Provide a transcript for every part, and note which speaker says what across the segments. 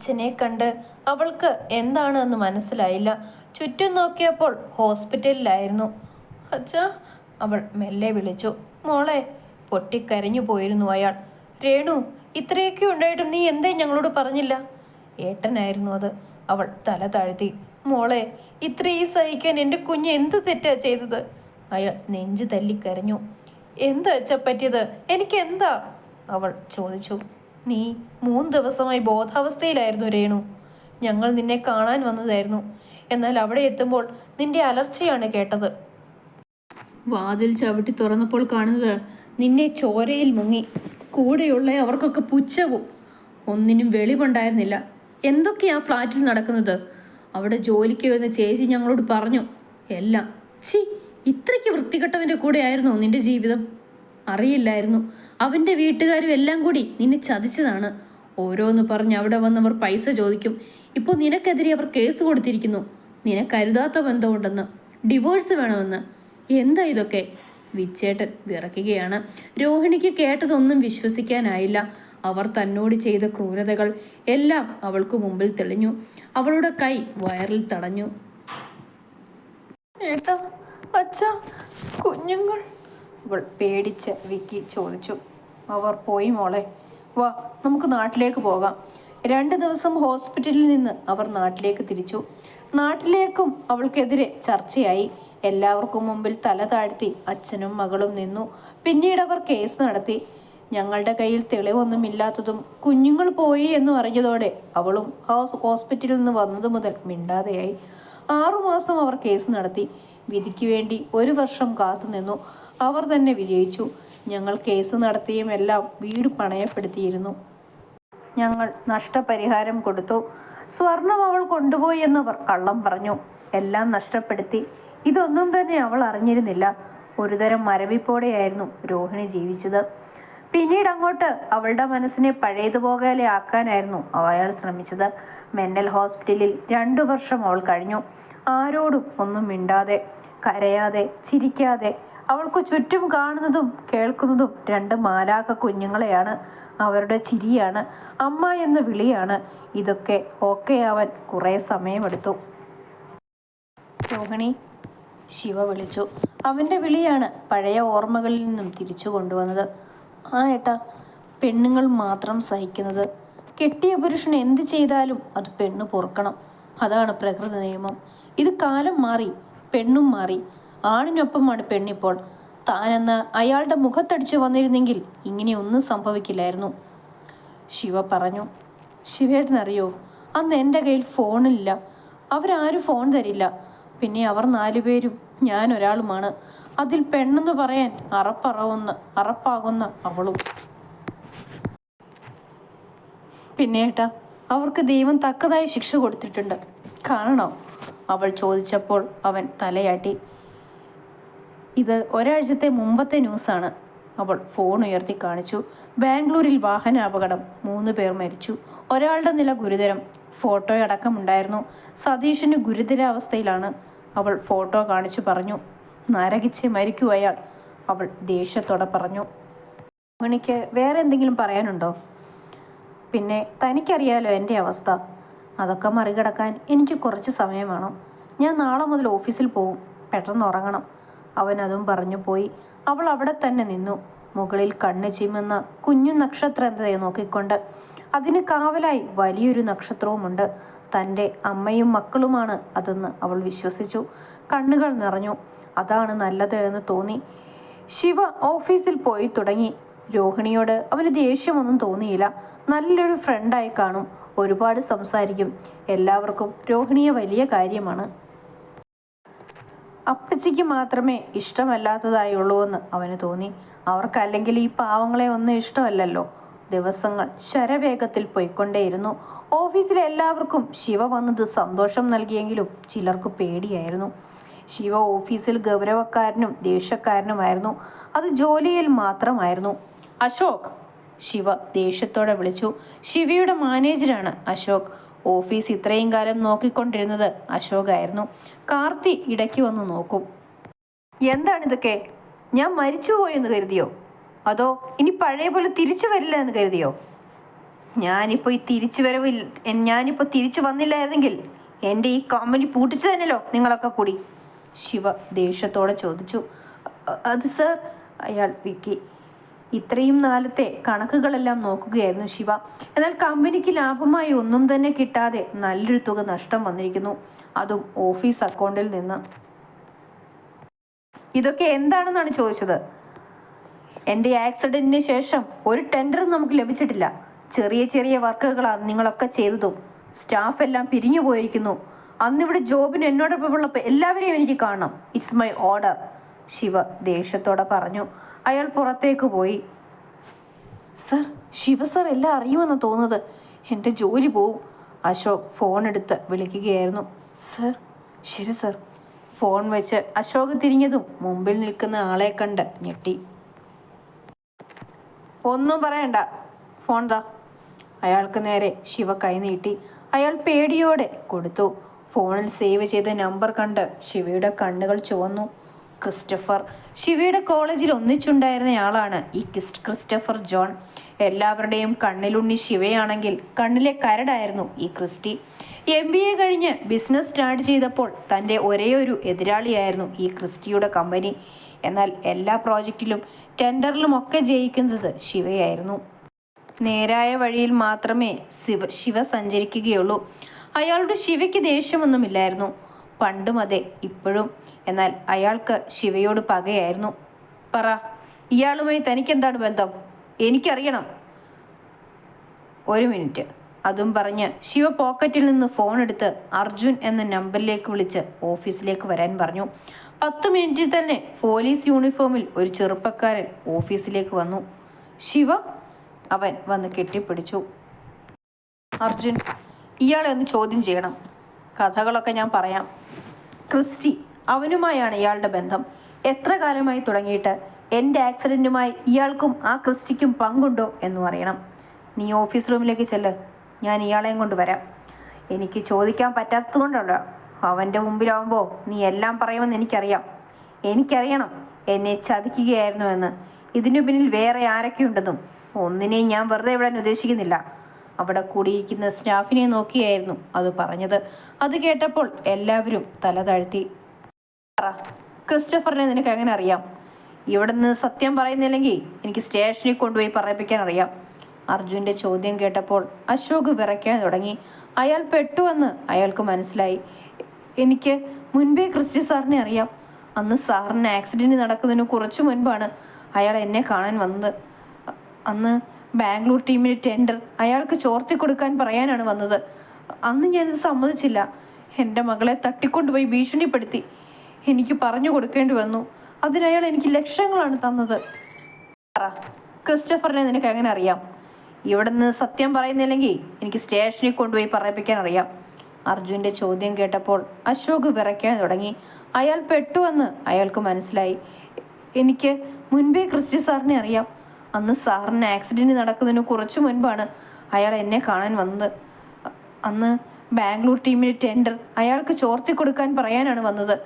Speaker 1: അച്ഛനെ കണ്ട് അവൾക്ക് എന്താണെന്ന് മനസ്സിലായില്ല. ചുറ്റും നോക്കിയപ്പോൾ ഹോസ്പിറ്റലിലായിരുന്നു. അച്ഛാ, അവൾ മെല്ലെ വിളിച്ചു. മോളെ. പൊട്ടിക്കരഞ്ഞു പോയിരുന്നു അയാൾ. രേണു, ഇത്രയൊക്കെ ഉണ്ടായിട്ടും നീ എന്തേ ഞങ്ങളോട് പറഞ്ഞില്ല? ഏട്ടനായിരുന്നു അത്. അവൾ തല താഴ്ത്തി. മോളെ, ഇത്രയും സഹിക്കാൻ എൻ്റെ കുഞ്ഞ് എന്ത് തെറ്റാ ചെയ്തത്? അയാൾ നെഞ്ചു തല്ലിക്കരഞ്ഞു. എന്താ അച്ഛാ പറ്റിയത്? എനിക്ക് എന്താ? അവൾ ചോദിച്ചു. നീ 3 ദിവസമായി ബോധാവസ്ഥയിലായിരുന്നു രേണു. ഞങ്ങൾ നിന്നെ കാണാൻ വന്നതായിരുന്നു. എന്നാൽ അവിടെ എത്തുമ്പോൾ നിന്റെ അലർച്ചയാണ് കേട്ടത്. വാതിൽ ചവിട്ടി തുറന്നപ്പോൾ കാണുന്നത് നിന്നെ ചോരയിൽ മുങ്ങി. കൂടെയുള്ള അവർക്കൊക്കെ പുച്ഛവും. ഒന്നിനും വെളിവുണ്ടായിരുന്നില്ല. എന്തൊക്കെയാ ഫ്ലാറ്റിൽ നടക്കുന്നത്? അവിടെ ജോലിക്ക് വരുന്ന ചേച്ചി ഞങ്ങളോട് പറഞ്ഞു എല്ലാം. ഇത്രയ്ക്ക് വൃത്തികെട്ടവൻ്റെ കൂടെ ആയിരുന്നോ നിന്റെ ജീവിതം? അറിയില്ലായിരുന്നു. അവൻ്റെ വീട്ടുകാരും എല്ലാം കൂടി നിന്നെ ചതിച്ചതാണ്. ഓരോന്ന് പറഞ്ഞ് അവിടെ വന്നവർ പൈസ ചോദിക്കും. ഇപ്പോൾ നിനക്കെതിരെ അവർ കേസ് കൊടുത്തിരിക്കുന്നു. നിനക്കരുതാത്ത ബന്ധമുണ്ടെന്ന്, ഡിവോഴ്സ് വേണമെന്ന്. എന്താ ഇതൊക്കെ? വിച്ചേട്ടൻ വിറയ്ക്കുകയാണ്. രോഹിണിക്ക് കേട്ടതൊന്നും വിശ്വസിക്കാനായില്ല. അവർ തന്നോട് ചെയ്ത ക്രൂരതകൾ എല്ലാം അവൾക്ക് മുമ്പിൽ തെളിഞ്ഞു. അവളുടെ കൈ വയറിൽ തടഞ്ഞു. ഏട്ടാ, അച്ഛാ, കുഞ്ഞുങ്ങൾ, അവൾ പേടിച്ച് വിക്കി ചോദിച്ചു. അവർ പോയി മോളെ. വാ, നമുക്ക് നാട്ടിലേക്ക് പോകാം. 2 ദിവസം ഹോസ്പിറ്റലിൽ നിന്ന് അവർ നാട്ടിലേക്ക് തിരിച്ചു. നാട്ടിലേക്കും അവൾക്കെതിരെ ചർച്ചയായി. എല്ലാവർക്കും മുമ്പിൽ തല താഴ്ത്തി അച്ഛനും മകളും നിന്നു. പിന്നീട് അവർ കേസ് നടത്തി. ഞങ്ങളുടെ കയ്യിൽ തെളിവൊന്നുമില്ലാത്തതും കുഞ്ഞുങ്ങൾ പോയി എന്ന് അറിഞ്ഞതോടെ അവളും ഹോസ്പിറ്റലിൽ നിന്ന് വന്നതു മുതൽ മിണ്ടാതെയായി. 6 മാസം അവർ കേസ് നടത്തി. വിധിക്ക് വേണ്ടി 1 വർഷം കാത്തുനിന്നു. അവർ തന്നെ വിജയിച്ചു. ഞങ്ങൾ കേസ് നടത്തിയും എല്ലാം വീട് പണയപ്പെടുത്തിയിരുന്നു. ഞങ്ങൾ നഷ്ടപരിഹാരം കൊടുത്തു. സ്വർണം അവൾ കൊണ്ടുപോയി എന്നവർ കള്ളം പറഞ്ഞു. എല്ലാം നഷ്ടപ്പെടുത്തി. ഇതൊന്നും തന്നെ അവൾ അറിഞ്ഞിരുന്നില്ല. ഒരുതരം മരവിപ്പോടെയായിരുന്നു രോഹിണി ജീവിച്ചത്. പിന്നീട് അങ്ങോട്ട് അവളുടെ മനസ്സിനെ പഴയതുപോലെ ആക്കാനായിരുന്നു അയാൾ ശ്രമിച്ചത്. മെന്റൽ ഹോസ്പിറ്റലിൽ 2 വർഷം അവൾ കഴിഞ്ഞു. ആരോടും ഒന്നും മിണ്ടാതെ, കരയാതെ, ചിരിക്കാതെ. അവൾക്ക് ചുറ്റും കാണുന്നതും കേൾക്കുന്നതും 2 മാലാഖ കുഞ്ഞുങ്ങളെയാണ്. അവരുടെ ചിരിയാണ്, അമ്മ എന്ന വിളിയാണ്. ഇതൊക്കെ ഓക്കെയാവാൻ കുറേ സമയമെടുത്തു. രോഹിണി, ശിവ വിളിച്ചു. അവൻ്റെ വിളിയാണ് പഴയ ഓർമ്മകളിൽ നിന്നും തിരിച്ചു കൊണ്ടുവന്നത്. ആ ഏട്ടാ, പെണ്ണുങ്ങൾ മാത്രം സഹിക്കുന്നത്. കെട്ടിയ പുരുഷൻ എന്ത് ചെയ്താലും അത് പെണ്ണ് പൊറുക്കണം. അതാണ് പ്രകൃതി നിയമം. ഇത് കാലം മാറി, പെണ്ണും മാറി. ആണിനൊപ്പമാണ് പെണ്ണിപ്പോൾ. താനെന്ന് അയാളുടെ മുഖത്തടിച്ചു വന്നിരുന്നെങ്കിൽ ഇങ്ങനെയൊന്നും സംഭവിക്കില്ലായിരുന്നു, ശിവ പറഞ്ഞു. ശിവേട്ടനറിയോ, അന്ന് എൻ്റെ കയ്യിൽ ഫോണില്ല. അവരാരും ഫോൺ തരില്ല. പിന്നെ അവർ 4 പേരും ഞാൻ ഒരാളുമാണ്. അതിൽ പെണ്ണെന്ന് പറയാൻ അറപ്പാകുന്ന അവളും. പിന്നെ ഏട്ടാ, അവർക്ക് ദൈവം തക്കതായ ശിക്ഷ കൊടുത്തിട്ടുണ്ട്. കാണണോ? അവൾ ചോദിച്ചപ്പോൾ അവൻ തലയാട്ടി. ഇത് ഒരാഴ്ചത്തെ മുമ്പത്തെ ന്യൂസാണ്. അവൾ ഫോൺ ഉയർത്തി കാണിച്ചു. ബാംഗ്ലൂരിൽ വാഹനാപകടം, 3 പേർ മരിച്ചു. ഒരാളുടെ നില ഗുരുതരം. ഫോട്ടോയടക്കമുണ്ടായിരുന്നു. സതീഷിന് ഗുരുതരാവസ്ഥയിലാണ്. അവൾ ഫോട്ടോ കാണിച്ചു പറഞ്ഞു. നരകിച്ച് മരിക്കൂ അയാൾ, അവൾ ദേഷ്യത്തോടെ പറഞ്ഞു. രോഹിണിക്ക് വേറെ എന്തെങ്കിലും പറയാനുണ്ടോ? പിന്നെ തനിക്കറിയാലോ എൻ്റെ അവസ്ഥ. അതൊക്കെ മറികടക്കാൻ എനിക്ക് കുറച്ച് സമയം വേണം. ഞാൻ നാളെ മുതൽ ഓഫീസിൽ പോവും. പെട്ടെന്ന് ഉറങ്ങണം. അവൻ അതും പറഞ്ഞു പോയി. അവൾ അവിടെ തന്നെ നിന്നു, മുകളിൽ കണ്ണ് ചിമ്മുന്ന കുഞ്ഞു നക്ഷത്രത്തെ നോക്കിക്കൊണ്ട്. അതിന് കാവലായി വലിയൊരു നക്ഷത്രവുമുണ്ട്. തൻ്റെ അമ്മയും മക്കളുമാണ് അതെന്ന് അവൾ വിശ്വസിച്ചു. കണ്ണുകൾ നിറഞ്ഞു. അതാണ് നല്ലത് എന്ന് തോന്നി. ശിവ ഓഫീസിൽ പോയി തുടങ്ങി. രോഹിണിയോട് അവന് ദേഷ്യമൊന്നും തോന്നിയില്ല. നല്ലൊരു ഫ്രണ്ടായി കാണും. ഒരുപാട് സംസാരിക്കും. എല്ലാവർക്കും രോഹിണിയെ വലിയ കാര്യമാണ്. അപ്പച്ചിക്ക് മാത്രമേ ഇഷ്ടമല്ലാത്തതായുള്ളൂ എന്ന് അവന് തോന്നി. അവർക്കല്ലെങ്കിൽ ഈ പാവങ്ങളെ ഒന്നും ഇഷ്ടമല്ലല്ലോ. ദിവസങ്ങൾ ശരവേഗത്തിൽ പോയിക്കൊണ്ടേയിരുന്നു. ഓഫീസിലെ എല്ലാവർക്കും ശിവ വന്നത് സന്തോഷം നൽകിയെങ്കിലും ചിലർക്ക് പേടിയായിരുന്നു. ശിവ ഓഫീസിൽ ഗൗരവക്കാരനും ദേഷ്യക്കാരനുമായിരുന്നു. അത് ജോലിയിൽ മാത്രമായിരുന്നു. അശോക്, ശിവ ദേഷ്യത്തോടെ വിളിച്ചു. ശിവയുടെ മാനേജരാണ് അശോക്. ഓഫീസ് ഇത്രയും കാലം നോക്കിക്കൊണ്ടിരുന്നത് അശോകായിരുന്നു. കാർത്തി ഇടയ്ക്ക് വന്ന് നോക്കും. എന്താണിതൊക്കെ? ഞാൻ മരിച്ചുപോയെന്ന് കരുതിയോ? അതോ ഇനി പഴയ പോലെ തിരിച്ചു വരില്ല എന്ന് കരുതിയോ? ഞാനിപ്പോൾ തിരിച്ചു വന്നില്ലായിരുന്നെങ്കിൽ എൻ്റെ ഈ കമ്പനി പൂട്ടിച്ചു തന്നെയല്ലോ നിങ്ങളൊക്കെ കൂടി, ശിവ ദേഷ്യത്തോടെ ചോദിച്ചു. അത് സർ, അയാൾ വിക്കി. ഇത്രയും നാളത്തെ കണക്കുകളെല്ലാം നോക്കുകയായിരുന്നു ശിവ. എന്നാൽ കമ്പനിക്ക് ലാഭമായി ഒന്നും തന്നെ കിട്ടാതെ നല്ലൊരു തുക നഷ്ടം വന്നിരിക്കുന്നു, അതും ഓഫീസ് അക്കൗണ്ടിൽ നിന്ന്. ഇതൊക്കെ എന്താണെന്നാണ് ചോദിച്ചത്. എൻ്റെ ആക്സിഡൻറ്റിന് ശേഷം ഒരു ടെൻഡറും നമുക്ക് ലഭിച്ചിട്ടില്ല. ചെറിയ ചെറിയ വർക്കുകളാണ് നിങ്ങളൊക്കെ ചെയ്തതും. സ്റ്റാഫ് എല്ലാം പിരിഞ്ഞു പോയിരിക്കുന്നു. അന്നിവിടെ ജോബിന് എന്നോടൊപ്പമുള്ള എല്ലാവരെയും എനിക്ക് കാണണം. ഇറ്റ്സ് മൈ ഓർഡർ, ശിവ ദേഷ്യത്തോടെ പറഞ്ഞു. അയാൾ പുറത്തേക്ക് പോയി. സർ, ശിവ സർ എല്ലാം അറിയുമെന്ന് തോന്നുന്നത്. എൻ്റെ ജോലി പോവും. അശോക് ഫോൺ എടുത്ത് വിളിക്കുകയായിരുന്നു. സർ. ശരി സർ. ഫോൺ വെച്ച് അശോക് തിരിഞ്ഞതും മുമ്പിൽ നിൽക്കുന്ന ആളെ കണ്ട് ഞെട്ടി. ഒന്നും പറയണ്ട, ഫോൺ താ. അയാൾക്ക് നേരെ ശിവ കൈ നീട്ടി. അയാൾ പേടിയോടെ കൊടുത്തു. ഫോണിൽ സേവ് ചെയ്ത നമ്പർ കണ്ട് ശിവയുടെ കണ്ണുകൾ ചുവന്നു. ക്രിസ്റ്റഫർ. ശിവയുടെ കോളേജിൽ ഒന്നിച്ചുണ്ടായിരുന്നയാളാണ് ഈ ക്രിസ്റ്റഫർ ജോൺ. എല്ലാവരുടെയും കണ്ണിലുണ്ണി ശിവയാണെങ്കിൽ കണ്ണിലെ കരടായിരുന്നു ഈ ക്രിസ്റ്റി. MBA കഴിഞ്ഞ് ബിസിനസ് സ്റ്റാർട്ട് ചെയ്തപ്പോൾ തൻ്റെ ഒരേയൊരു എതിരാളിയായിരുന്നു ഈ ക്രിസ്റ്റിയുടെ കമ്പനി. എന്നാൽ എല്ലാ പ്രോജക്റ്റിലും ടെൻഡറിലും ഒക്കെ ജയിക്കുന്നത് ശിവയായിരുന്നു. നേരായ വഴിയിൽ മാത്രമേ ശിവ സഞ്ചരിക്കുകയുള്ളൂ. അയാളുടെ ശിവയ്ക്ക് ദേഷ്യമൊന്നുമില്ലായിരുന്നു, പണ്ടും അതെ ഇപ്പോഴും. എന്നാൽ അയാൾക്ക് ശിവയോട് പകയായിരുന്നു. പറ, ഇയാളുമായി തനിക്കെന്താണ് ബന്ധം? എനിക്കറിയണം. ഒരു മിനിറ്റ്. അതും പറഞ്ഞ് ശിവ പോക്കറ്റിൽ നിന്ന് ഫോൺ എടുത്ത് അർജുൻ എന്ന നമ്പറിലേക്ക് വിളിച്ച് ഓഫീസിലേക്ക് വരാൻ പറഞ്ഞു. 10 മിനിറ്റിൽ തന്നെ പോലീസ് യൂണിഫോമിൽ ഒരു ചെറുപ്പക്കാരൻ ഓഫീസിലേക്ക് വന്നു. ശിവ, അവൻ വന്ന് കെട്ടിപ്പിടിച്ചു. അർജുൻ, ഇയാളെ ഒന്ന് ചോദ്യം ചെയ്യണം. കഥകളൊക്കെ ഞാൻ പറയാം. ക്രിസ്റ്റി, അവനുമായാണ് ഇയാളുടെ ബന്ധം. എത്ര കാലമായി തുടങ്ങിയിട്ട്? എൻ്റെ ആക്സിഡൻറ്റുമായി ഇയാൾക്കും ആ ക്രിസ്റ്റിക്കും പങ്കുണ്ടോ എന്നും അറിയണം. നീ ഓഫീസ് റൂമിലേക്ക് ചെല്ല്, ഞാൻ ഇയാളെയും കൊണ്ട് വരാം. എനിക്ക് ചോദിക്കാൻ പറ്റാത്തതുകൊണ്ടല്ല, അവൻ്റെ മുമ്പിലാവുമ്പോൾ നീ എല്ലാം പറയുമെന്ന് എനിക്കറിയണം എന്നെ ചതിക്കുകയായിരുന്നുവെന്ന്. ഇതിനു പിന്നിൽ വേറെ ആരൊക്കെയുണ്ടെന്നും ഒന്നിനെയും ഞാൻ വെറുതെ വിടാൻ ഉദ്ദേശിക്കുന്നില്ല. അവിടെ കൂടിയിരിക്കുന്ന സ്റ്റാഫിനെ നോക്കിയായിരുന്നു അത് പറഞ്ഞത്. അത് കേട്ടപ്പോൾ എല്ലാവരും തല താഴ്ത്തി. ക്രിസ്റ്റഫറിനെ നിനക്ക് എങ്ങനെ അറിയാം? ഇവിടെ നിന്ന് സത്യം പറയുന്നില്ലെങ്കിൽ എനിക്ക് സ്റ്റേഷനിൽ കൊണ്ടുപോയി പറയിപ്പിക്കാൻ അറിയാം. അർജുൻ്റെ ചോദ്യം കേട്ടപ്പോൾ അശോക് വിറയ്ക്കാൻ തുടങ്ങി. അയാൾ പെട്ടുവെന്ന് അയാൾക്ക് മനസ്സിലായി. എനിക്ക് മുൻപേ ക്രിസ്റ്റി സാറിനെ അറിയാം. അന്ന് സാറിന് ആക്സിഡൻറ്റ് നടക്കുന്നതിന് കുറച്ചു മുൻപാണ് അയാൾ എന്നെ കാണാൻ വന്നത്. അന്ന് ബാംഗ്ലൂർ ടീമിൻ്റെ ടെൻഡർ അയാൾക്ക് ചോർത്തി കൊടുക്കാൻ പറയാനാണ് വന്നത്. അന്ന് ഞാനിത് സമ്മതിച്ചില്ല. എൻ്റെ മകളെ തട്ടിക്കൊണ്ടുപോയി ഭീഷണിപ്പെടുത്തി. എനിക്ക് പറഞ്ഞു കൊടുക്കേണ്ടി വന്നു. അതിനയാൾ എനിക്ക് ലക്ഷങ്ങളാണ് തന്നത്. ക്രിസ്റ്റഫറിനെ നിനക്ക് എങ്ങനെ അറിയാം? ഇവിടെ നിന്ന് സത്യം പറയുന്നില്ലെങ്കിൽ എനിക്ക് സ്റ്റേഷനിൽ കൊണ്ടുപോയി പറയിപ്പിക്കാൻ അറിയാം. അർജുൻ്റെ ചോദ്യം കേട്ടപ്പോൾ അശോക് വിറയ്ക്കാൻ തുടങ്ങി. അയാൾ പെട്ടുവെന്ന് അയാൾക്ക് മനസ്സിലായി. എനിക്ക് മുൻപേ ക്രിസ്റ്റി സാറിനെ അറിയാം. അന്ന് സാറിന് ആക്സിഡൻറ്റ് നടക്കുന്നതിന് കുറച്ചു മുൻപാണ് അയാൾ എന്നെ കാണാൻ വന്നത്. അന്ന് ബാംഗ്ലൂർ ടീമിൻ്റെ ടെൻഡർ അയാൾക്ക് ചോർത്തി കൊടുക്കാൻ പറയാനാണ് വന്നത്.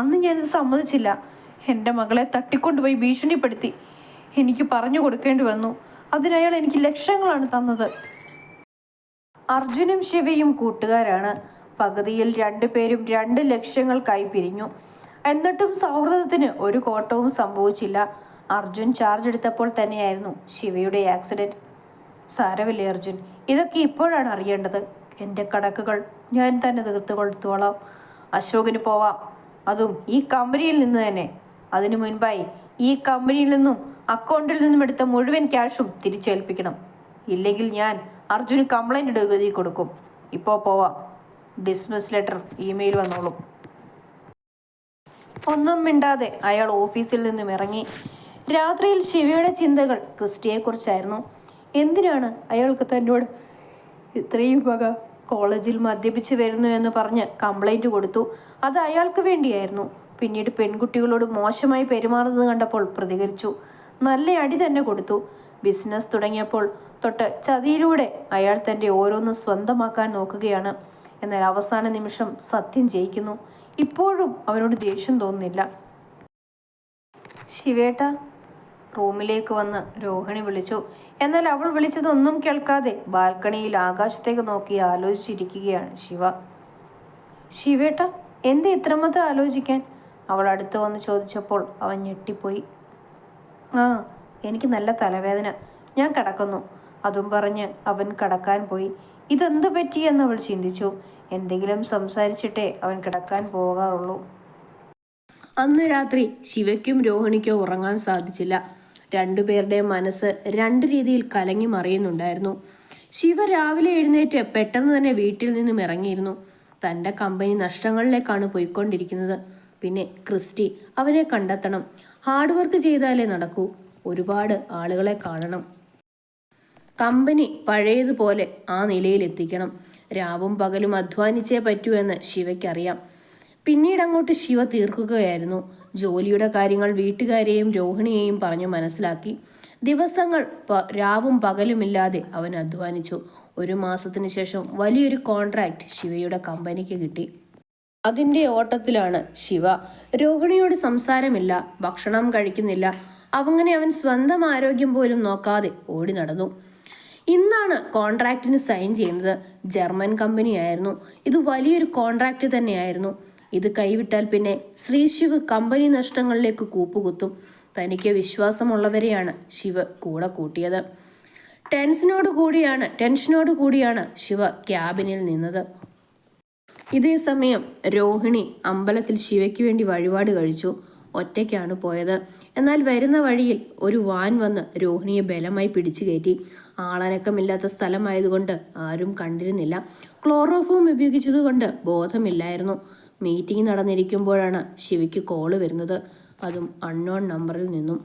Speaker 1: അന്ന് ഞാനിത് സമ്മതിച്ചില്ല. എൻ്റെ മകളെ തട്ടിക്കൊണ്ടുപോയി ഭീഷണിപ്പെടുത്തി. എനിക്ക് പറഞ്ഞു കൊടുക്കേണ്ടി വന്നു. അതിനയാൾ എനിക്ക് ലക്ഷങ്ങളാണ് തന്നത്. അർജുനും ശിവയും കൂട്ടുകാരാണ്. പകുതിയിൽ 2 പേരും 2 ലക്ഷങ്ങൾക്കായി പിരിഞ്ഞു. എന്നിട്ടും സൗഹൃദത്തിന് ഒരു കോട്ടവും സംഭവിച്ചില്ല. അർജുൻ ചാർജ് എടുത്തപ്പോൾ തന്നെയായിരുന്നു ശിവയുടെ ആക്സിഡൻറ്റ്. സാരമില്ലേ അർജുൻ, ഇതൊക്കെ ഇപ്പോഴാണ് അറിയേണ്ടത്. എൻ്റെ കണക്കുകൾ ഞാൻ തന്നെ തീർത്ത് കൊടുത്തോളാം. അശോകിന് പോവാം, അതും ഈ കമ്പനിയിൽ നിന്ന് തന്നെ. അതിനു മുൻപായി ഈ കമ്പനിയിൽ നിന്നും അക്കൗണ്ടിൽ നിന്നും എടുത്ത മുഴുവൻ ക്യാഷും തിരിച്ചേൽപ്പിക്കണം. ഇല്ലെങ്കിൽ ഞാൻ അർജുന് കംപ്ലൈൻറ്റ് എഴുതി കൊടുക്കും. ഇപ്പോൾ പോവാം. ഡിസ്മിസ് ലെറ്റർ ഇമെയിൽ വന്നോളും. ഒന്നും മിണ്ടാതെ അയാൾ ഓഫീസിൽ നിന്നും ഇറങ്ങി. രാത്രിയിൽ ശിവയുടെ ചിന്തകൾ ക്രിസ്റ്റിയെക്കുറിച്ചായിരുന്നു. എന്തിനാണ് അയാൾക്ക് തന്നോട് ഇത്രയും പക? കോളേജിൽ മദ്യപിച്ച് വരുന്നു എന്ന് പറഞ്ഞ് കംപ്ലൈൻറ്റ് കൊടുത്തു. അത് അയാൾക്ക് വേണ്ടിയായിരുന്നു. പിന്നീട് പെൺകുട്ടികളോട് മോശമായി പെരുമാറുന്നത് കണ്ടപ്പോൾ പ്രതികരിച്ചു. നല്ല അടി തന്നെ കൊടുത്തു. ബിസിനസ് തുടങ്ങിയപ്പോൾ തൊട്ട് ചതിയിലൂടെ അയാൾ തൻ്റെ ഓരോന്ന് സ്വന്തമാക്കാൻ നോക്കുകയാണ്. എന്നാൽ അവസാന നിമിഷം സത്യം ജയിക്കുന്നു. ഇപ്പോഴും അവനോട് ദേഷ്യം തോന്നുന്നില്ല. ശിവേട്ട, റൂമിലേക്ക് വന്ന് രോഹിണി വിളിച്ചു. എന്നാൽ അവൾ വിളിച്ചതൊന്നും കേൾക്കാതെ ബാൽക്കണിയിൽ ആകാശത്തേക്ക് നോക്കി ആലോചിച്ചിരിക്കുകയാണ് ശിവ. ശിവേട്ട, എന്ത് ഇത്രമൊത്തം ആലോചിക്കാൻ? അവൾ അടുത്ത് വന്ന് ചോദിച്ചപ്പോൾ അവൻ ഞെട്ടിപ്പോയി. ആ, എനിക്ക് നല്ല തലവേദന, ഞാൻ കിടക്കുന്നു. അതും പറഞ്ഞ് അവൻ കിടക്കാൻ പോയി. ഇതെന്തു പറ്റിയെന്ന് അവൾ ചിന്തിച്ചു. എന്തെങ്കിലും സംസാരിച്ചിട്ടേ അവൻ കിടക്കാൻ പോകാറുള്ളൂ. അന്ന് രാത്രി ശിവയ്ക്കും രോഹിണിക്കോ ഉറങ്ങാൻ സാധിച്ചില്ല. രണ്ടുപേരുടെയും മനസ്സ് രണ്ട് രീതിയിൽ കലങ്ങി മറിയുന്നുണ്ടായിരുന്നു. ശിവ രാവിലെ എഴുന്നേറ്റ് പെട്ടെന്ന് തന്നെ വീട്ടിൽ നിന്നും ഇറങ്ങിയിരുന്നു. തൻ്റെ കമ്പനി നഷ്ടങ്ങളിലേക്കാണ് പോയിക്കൊണ്ടിരിക്കുന്നത്. പിന്നെ ക്രിസ്റ്റി, അവനെ കണ്ടെത്തണം. ഹാർഡ് വർക്ക് ചെയ്താലേ നടക്കൂ. ഒരുപാട് ആളുകളെ കാണണം. കമ്പനി പഴയതുപോലെ ആ നിലയിൽ എത്തിക്കണം. രാവും പകലും അധ്വാനിച്ചേ പറ്റൂ എന്ന് ശിവയ്ക്കറിയാം. പിന്നീട് അങ്ങോട്ട് ശിവ തീർക്കുകയായിരുന്നു. ജോലിയുടെ കാര്യങ്ങൾ വീട്ടുകാരെയും രോഹിണിയെയും പറഞ്ഞു മനസ്സിലാക്കി. ദിവസങ്ങൾ രാവും പകലുമില്ലാതെ അവൻ അധ്വാനിച്ചു. 1 മാസത്തിന് ശേഷം വലിയൊരു കോൺട്രാക്റ്റ് ശിവയുടെ കമ്പനിക്ക് കിട്ടി. അതിൻ്റെ ഓട്ടത്തിലാണ് ശിവ. രോഹിണിയോട് സംസാരമില്ല, ഭക്ഷണം കഴിക്കുന്നില്ല. അങ്ങനെ അവൻ സ്വന്തം ആരോഗ്യം പോലും നോക്കാതെ ഓടി നടന്നു. ഇന്നാണ് കോൺട്രാക്റ്റിന് സൈൻ ചെയ്യുന്നത്. ജർമ്മൻ കമ്പനിയായിരുന്നു. ഇത് വലിയൊരു കോൺട്രാക്റ്റ് തന്നെയായിരുന്നു. ഇത് കൈവിട്ടാൽ പിന്നെ ശ്രീശിവ് കമ്പനി നഷ്ടങ്ങളിലേക്ക് കൂപ്പുകുത്തും. തനിക്ക് വിശ്വാസമുള്ളവരെയാണ് ശിവ കൂടെ കൂട്ടിയത്. ടെൻഷനോട് കൂടിയാണ് ശിവ ക്യാബിനിൽ നിന്നത്. ഇതേ സമയം രോഹിണി അമ്പലത്തിൽ ശിവയ്ക്ക് വേണ്ടി വഴിപാട് കഴിച്ചു. ഒറ്റയ്ക്കാണ് പോയത്. എന്നാൽ വരുന്ന വഴിയിൽ ഒരു വാൻ വന്ന് രോഹിണിയെ ബലമായി പിടിച്ചു കയറ്റി. ആളനക്കമില്ലാത്ത സ്ഥലമായതുകൊണ്ട് ആരും കണ്ടിരുന്നില്ല. ക്ലോറോഫോം ഉപയോഗിച്ചതുകൊണ്ട് ബോധമില്ലായിരുന്നു. മീറ്റിംഗ് നടന്നിരിക്കുമ്പോഴാണ് ശിവയ്ക്ക് കോള് വരുന്നത്. അതും അൺനോൺ നമ്പറിൽ നിന്നും.